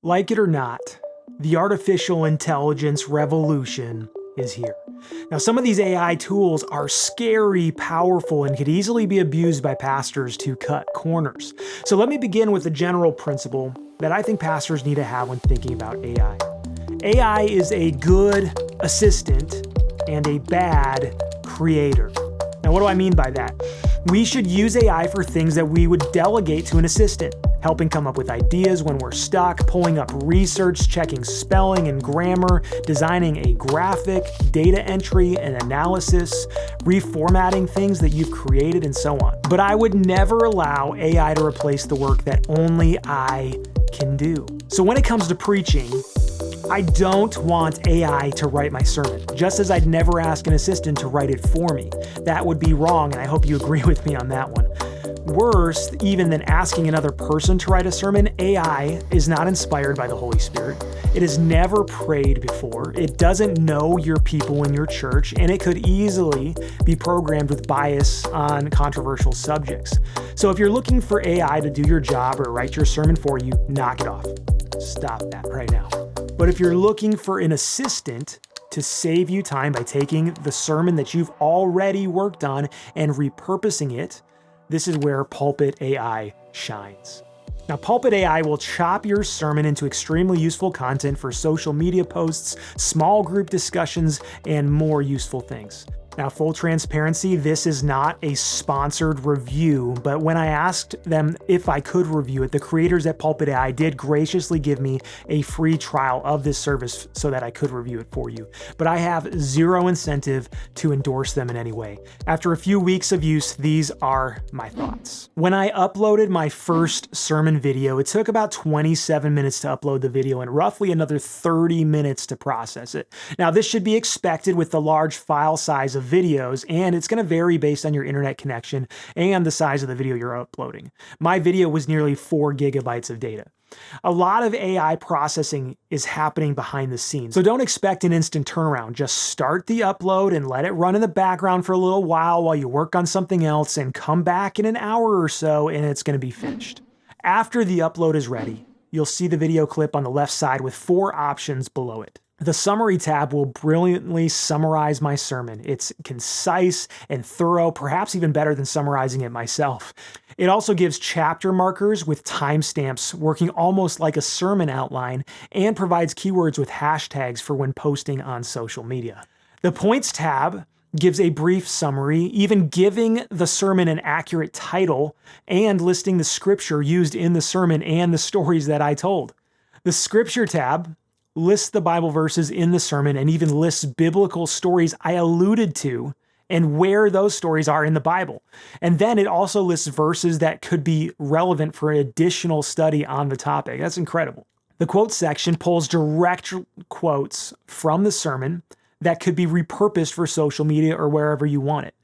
Like it or not, the artificial intelligence revolution is here. Now, some of these AI tools are scary, powerful, and could easily be abused by pastors to cut corners. So let me begin with the general principle that I think pastors need to have when thinking about AI. AI is a good assistant and a bad creator. Now, what do I mean by that? We should use AI for things that we would delegate to an assistant, helping come up with ideas when we're stuck, pulling up research, checking spelling and grammar, designing a graphic, data entry and analysis, reformatting things that you've created, and so on. But I would never allow AI to replace the work that only I can do. So when it comes to preaching, I don't want AI to write my sermon, just as I'd never ask an assistant to write it for me. That would be wrong, and I hope you agree with me on that one. Worse, even than asking another person to write a sermon, AI is not inspired by the Holy Spirit. It has never prayed before. It doesn't know your people in your church, and it could easily be programmed with bias on controversial subjects. So if you're looking for AI to do your job or write your sermon for you, knock it off. Stop that right now. But if you're looking for an assistant to save you time by taking the sermon that you've already worked on and repurposing it, this is where Pulpit AI shines. Now, Pulpit AI will chop your sermon into extremely useful content for social media posts, small group discussions, and more useful things. Now, full transparency, this is not a sponsored review, but when I asked them if I could review it, the creators at Pulpit AI did graciously give me a free trial of this service so that I could review it for you. But I have zero incentive to endorse them in any way. After a few weeks of use, these are my thoughts. When I uploaded my first sermon video, it took about 27 minutes to upload the video and roughly another 30 minutes to process it. Now, this should be expected with the large file size of videos, and it's going to vary based on your internet connection and the size of the video you're uploading. My video was nearly 4 gigabytes of data. A lot of AI processing is happening behind the scenes, so don't expect an instant turnaround. Just start the upload and let it run in the background for a little while you work on something else, and come back in an hour or so and it's going to be finished. After the upload is ready, you'll see the video clip on the left side with 4 options below it. The summary tab will brilliantly summarize my sermon. It's concise and thorough, perhaps even better than summarizing it myself. It also gives chapter markers with timestamps, working almost like a sermon outline, and provides keywords with hashtags for when posting on social media. The points tab gives a brief summary, even giving the sermon an accurate title and listing the scripture used in the sermon and the stories that I told. The scripture tab lists the Bible verses in the sermon and even lists biblical stories I alluded to and where those stories are in the Bible. And then it also lists verses that could be relevant for additional study on the topic. That's incredible. The quotes section pulls direct quotes from the sermon that could be repurposed for social media or wherever you want it.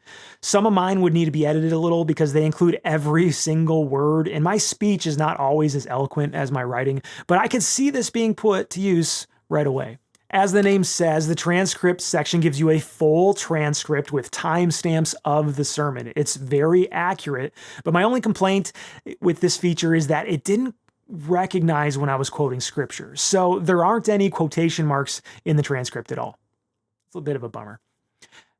Some of mine would need to be edited a little because they include every single word, and my speech is not always as eloquent as my writing, but I could see this being put to use right away. As the name says, the transcript section gives you a full transcript with timestamps of the sermon. It's very accurate, but my only complaint with this feature is that it didn't recognize when I was quoting scripture. So there aren't any quotation marks in the transcript at all. It's a bit of a bummer.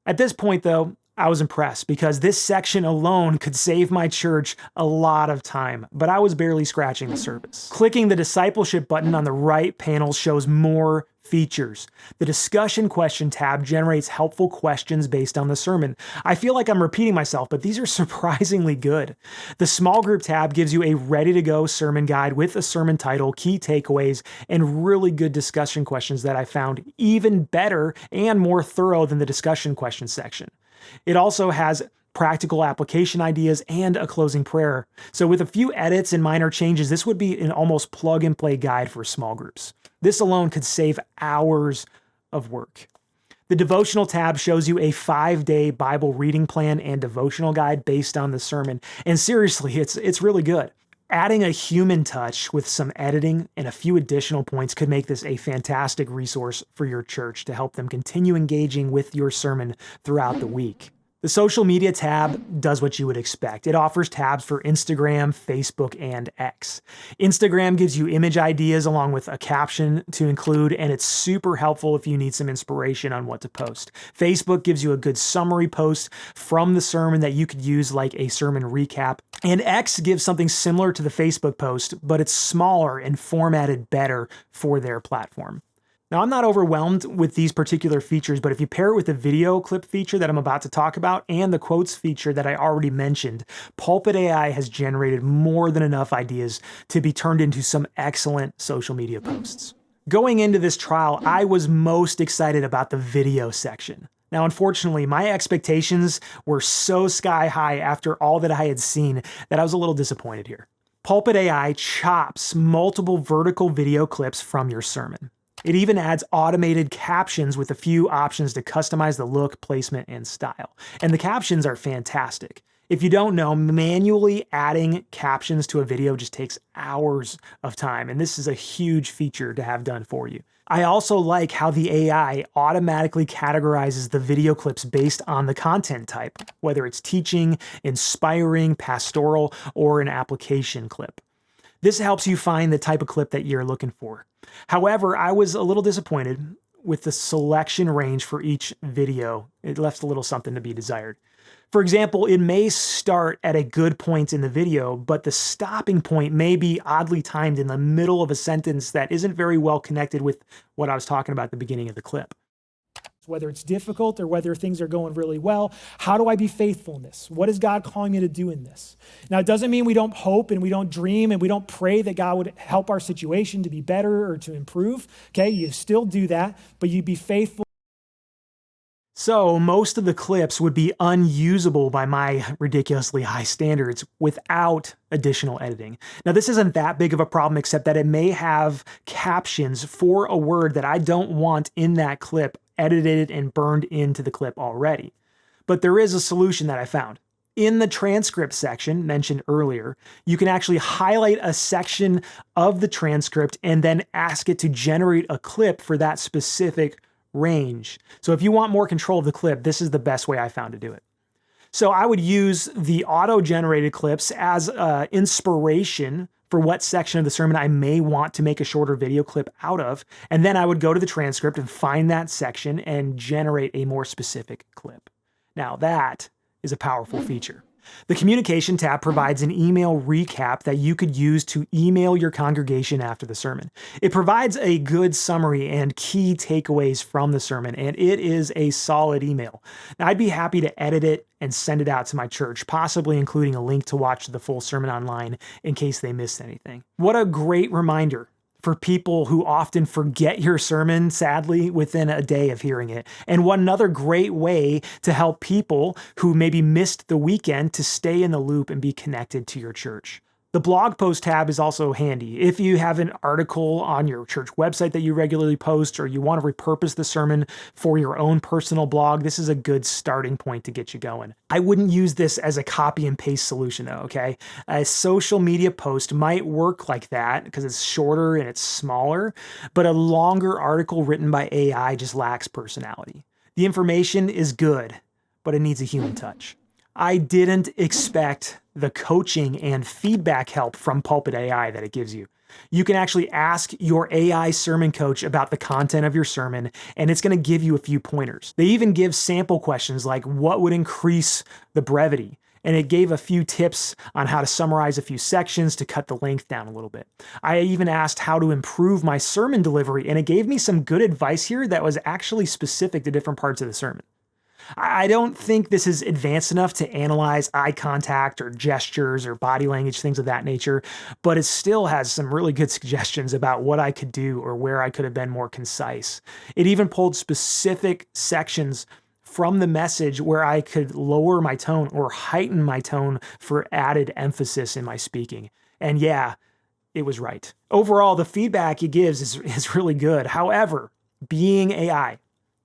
At this point, though, I was impressed because this section alone could save my church a lot of time, but I was barely scratching the surface. Clicking the Discipleship button on the right panel shows more features. The discussion question tab generates helpful questions based on the sermon. I feel like I'm repeating myself, but these are surprisingly good. The small group tab gives you a ready-to-go sermon guide with a sermon title, key takeaways, and really good discussion questions that I found even better and more thorough than the discussion question section. It also has practical application ideas and a closing prayer. So with a few edits and minor changes, this would be an almost plug-and-play guide for small groups. This alone could save hours of work. The devotional tab shows you a 5-day Bible reading plan and devotional guide based on the sermon. And seriously, it's really good. Adding a human touch with some editing and a few additional points could make this a fantastic resource for your church to help them continue engaging with your sermon throughout the week. The social media tab does what you would expect. It offers tabs for Instagram, Facebook, and X. Instagram gives you image ideas along with a caption to include, and it's super helpful if you need some inspiration on what to post. Facebook gives you a good summary post from the sermon that you could use like a sermon recap. And X gives something similar to the Facebook post, but it's smaller and formatted better for their platform. Now, I'm not overwhelmed with these particular features, but if you pair it with the video clip feature that I'm about to talk about and the quotes feature that I already mentioned, Pulpit AI has generated more than enough ideas to be turned into some excellent social media posts. Going into this trial, I was most excited about the video section. Now, unfortunately, my expectations were so sky high after all that I had seen that I was a little disappointed here. Pulpit AI chops multiple vertical video clips from your sermon. It even adds automated captions with a few options to customize the look, placement, and style. And the captions are fantastic. If you don't know, manually adding captions to a video just takes hours of time, and this is a huge feature to have done for you. I also like how the AI automatically categorizes the video clips based on the content type, whether it's teaching, inspiring, pastoral, or an application clip. This helps you find the type of clip that you're looking for. However, I was a little disappointed with the selection range for each video. It left a little something to be desired. For example, it may start at a good point in the video, but the stopping point may be oddly timed in the middle of a sentence that isn't very well connected with what I was talking about at the beginning of the clip. Whether it's difficult or whether things are going really well, how do I be faithful in this? What is God calling me to do in this? Now, it doesn't mean we don't hope and we don't dream and we don't pray that God would help our situation to be better or to improve. Okay, you still do that, but you be faithful. So most of the clips would be unusable by my ridiculously high standards without additional editing. Now, this isn't that big of a problem, except that it may have captions for a word that I don't want in that clip edited and burned into the clip already. But there is a solution that I found. In the transcript section mentioned earlier, you can actually highlight a section of the transcript and then ask it to generate a clip for that specific range. So if you want more control of the clip, this is the best way I found to do it. So I would use the auto-generated clips as inspiration for what section of the sermon I may want to make a shorter video clip out of. And then I would go to the transcript and find that section and generate a more specific clip. Now that is a powerful feature. The communication tab provides an email recap that you could use to email your congregation after the sermon. It provides a good summary and key takeaways from the sermon, and it is a solid email. Now, I'd be happy to edit it and send it out to my church, possibly including a link to watch the full sermon online in case they missed anything. What a great reminder for people who often forget your sermon, sadly, within a day of hearing it. And one another great way to help people who maybe missed the weekend to stay in the loop and be connected to your church. The blog post tab is also handy. If you have an article on your church website that you regularly post, or you want to repurpose the sermon for your own personal blog, this is a good starting point to get you going. I wouldn't use this as a copy and paste solution though, okay? A social media post might work like that because it's shorter and it's smaller, but a longer article written by AI just lacks personality. The information is good, but it needs a human touch. I didn't expect the coaching and feedback help from Pulpit AI that it gives you. You can actually ask your AI sermon coach about the content of your sermon, and it's going to give you a few pointers. They even give sample questions like what would increase the brevity, and it gave a few tips on how to summarize a few sections to cut the length down a little bit. I even asked how to improve my sermon delivery, and it gave me some good advice here that was actually specific to different parts of the sermon. I don't think this is advanced enough to analyze eye contact or gestures or body language, things of that nature, but it still has some really good suggestions about what I could do or where I could have been more concise. It even pulled specific sections from the message where I could lower my tone or heighten my tone for added emphasis in my speaking. And yeah, it was right. Overall, the feedback it gives is really good. However, being AI,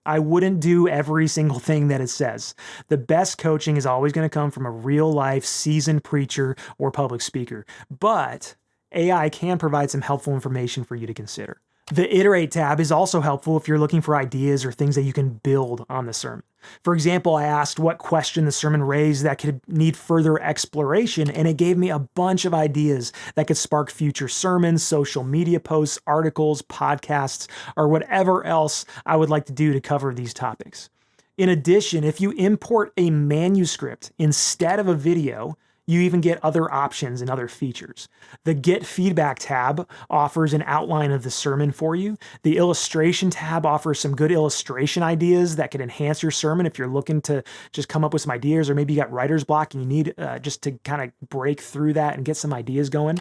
I wouldn't do every single thing that it says. The best coaching is always going to come from a real life seasoned preacher or public speaker, but AI can provide some helpful information for you to consider. The iterate tab is also helpful if you're looking for ideas or things that you can build on the sermon. For example, I asked what question the sermon raised that could need further exploration, and it gave me a bunch of ideas that could spark future sermons, social media posts, articles, podcasts, or whatever else I would like to do to cover these topics. In addition, if you import a manuscript instead of a video, you even get other options and other features. The Get Feedback tab offers an outline of the sermon for you. The Illustration tab offers some good illustration ideas that could enhance your sermon if you're looking to just come up with some ideas, or maybe you got writer's block and you need just to kind of break through that and get some ideas going.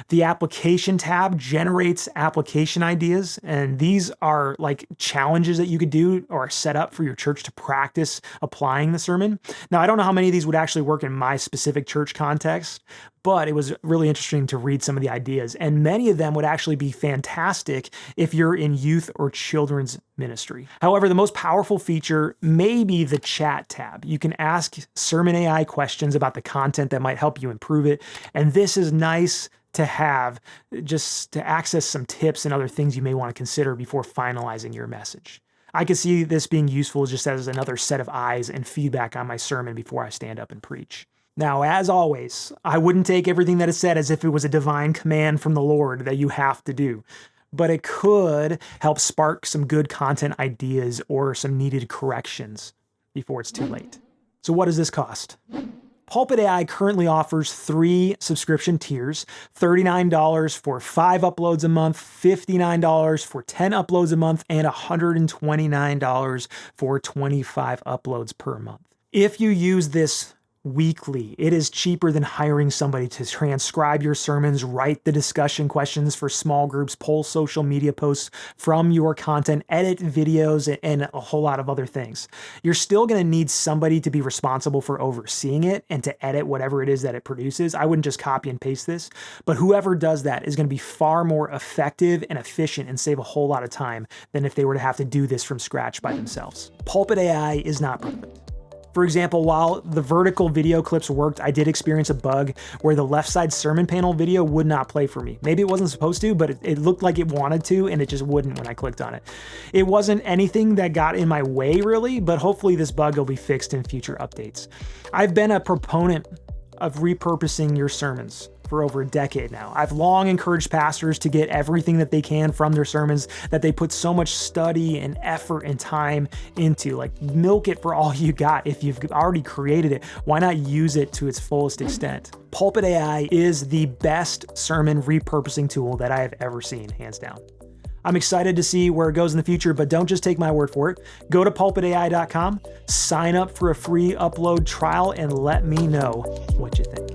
The Application tab generates application ideas, and these are like challenges that you could do or set up for your church to practice applying the sermon. Now, I don't know how many of these would actually work in my specific church context, but it was really interesting to read some of the ideas, and many of them would actually be fantastic if you're in youth or children's ministry. However, the most powerful feature may be the Chat tab. You can ask Sermon AI questions about the content that might help you improve it, and this is nice to have just to access some tips and other things you may want to consider before finalizing your message. I could see this being useful just as another set of eyes and feedback on my sermon before I stand up and preach. Now, as always, I wouldn't take everything that is said as if it was a divine command from the Lord that you have to do, but it could help spark some good content ideas or some needed corrections before it's too late. So what does this cost? Pulpit AI currently offers 3 subscription tiers, $39 for 5 uploads a month, $59 for 10 uploads a month, and $129 for 25 uploads per month. If you use this weekly, it is cheaper than hiring somebody to transcribe your sermons, write the discussion questions for small groups, pull social media posts from your content, edit videos, and a whole lot of other things. You're still going to need somebody to be responsible for overseeing it and to edit whatever it is that it produces. I wouldn't just copy and paste this, but whoever does that is going to be far more effective and efficient and save a whole lot of time than if they were to have to do this from scratch by themselves. Pulpit AI is not perfect. For example, while the vertical video clips worked, I did experience a bug where the left side sermon panel video would not play for me. Maybe it wasn't supposed to, but it looked like it wanted to, and it just wouldn't when I clicked on it. It wasn't anything that got in my way, really, but hopefully this bug will be fixed in future updates. I've been a proponent of repurposing your sermons for over a decade now. I've long encouraged pastors to get everything that they can from their sermons that they put so much study and effort and time into. Like, milk it for all you got. If you've already created it, why not use it to its fullest extent? Pulpit AI is the best sermon repurposing tool that I have ever seen, hands down. I'm excited to see where it goes in the future, but don't just take my word for it. Go to pulpitai.com, sign up for a free upload trial, and let me know what you think.